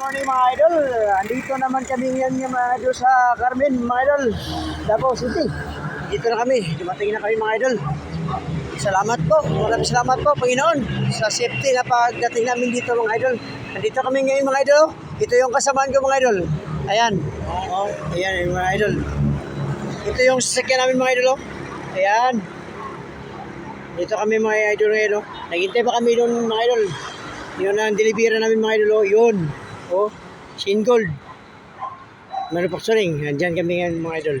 morning mga idol. Andito naman kami ngayon mga idol sa Carmen mga idol, Davao City. Dito na kami, dumating na kami mga idol. Salamat po, maraming salamat po Panginoon sa safety na pagdating namin dito mga idol. Andito kami ngayon mga idol. Ito yung kasamaan ko mga idol. Ayan, ayan yung mga idol. Ito yung sasakyan namin mga idol. Ayan. Dito kami mga idol ngayon. Naghintay pa kami doon mga idol. Yun ang delivery namin mga idol. Yun. Shin Gold Manufacturing. Andyan kami ngayon mga idol.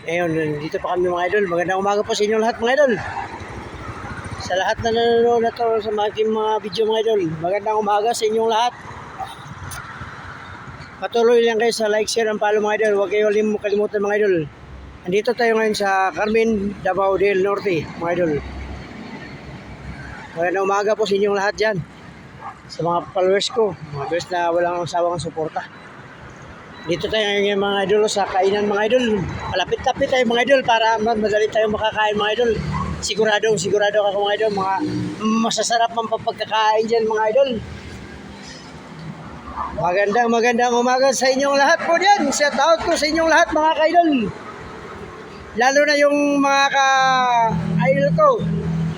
Ngayon, dito pa kami mga idol. Magandang umaga po sa inyo lahat mga idol. Sa lahat na nanonood na to sa aking mga video mga idol. Magandang umaga sa inyong lahat. Patuloy lang kayo sa like, share, and follow mga idol. Huwag kayo kalimutan mga idol. Andito tayo ngayon sa Carmen, Davao del Norte mga idol. Magandang umaga po sa inyong lahat dyan. Sa mga followers ko, mga viewers na walang sawang suporta. Dito tayo ngayon mga idol sa kainan mga idol. Malapit-lapit tayo mga idol para madali tayo makakain mga idol. Sigurado ako mga idol, mga masasarap ang pagkakain dyan mga idol. Magandang umaga sa inyong lahat po dyan. Shout out ko sa inyong lahat mga ka-idol. Lalo na yung mga ka-idol ko,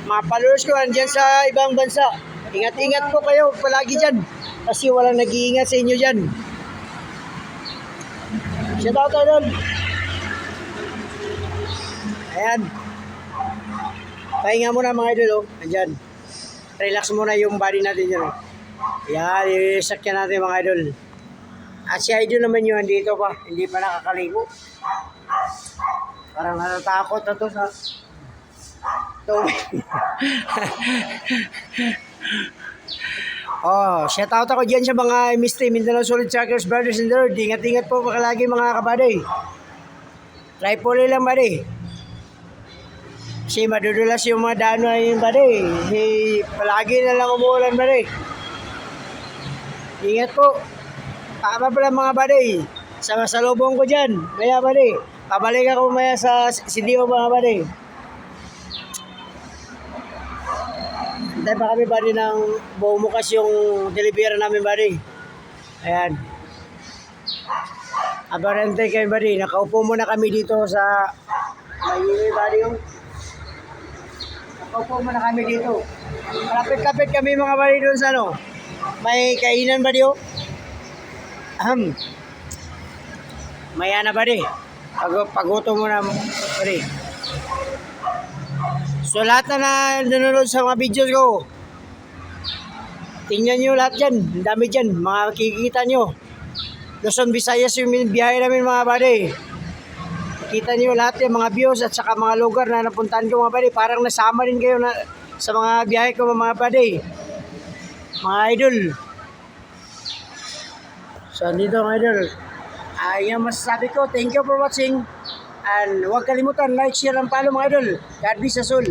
mga followers ko andyan sa ibang bansa. Ingat-ingat po kayo palagi dyan kasi walang nag-iingat sa inyo dyan. Shout out idol. Ayan. Pahinga muna mga idol. Andyan. Relax muna yung body natin dyan. Ayan, isakyan natin mga idol. At si idol naman yun, dito pa. Hindi pa nakakaligo. Parang natatakot na to sa tubig. Shout out ako dyan sa mga MST, Mindanao Solid Trackers, Brothers and Lord. Ingat-ingat po palagi mga kabaday. Tripoli lang baday. Kasi madudulas yung mga dano yung baday. Palagi na lang umuulan baday. Ingat po. Tama pala mga baday. Sa masalubong ko dyan. Maya baday. Pabalik ako maya sa CDO mga baday. Hintay pa kami buddy ng bumukas yung delivery namin buddy. Ayan. Abarante kayo buddy. Nakaupo muna kami dito sa Mayumi buddy yung. Nakaupo muna kami dito. Kapit-kapit kami mga buddy doon sa ano. May kainan buddy oh. Maya na buddy. Paguto mo na buddy. So lahat na nanonood sa mga videos ko, tingnan nyo lahat dyan, ang dami dyan, mga kikita nyo. Luzon, Visayas yung biyahe namin mga buddy. Kita nyo lahat yung mga views at saka mga lugar na napuntahan ko mga buddy. Parang nasama rin kayo na, sa mga biyahe ko mga buddy. Mga idol. So dito mga idol. Yung masasabi ko, thank you for watching. And huwag kalimutan, like, share, and follow mga idol. God bless us all.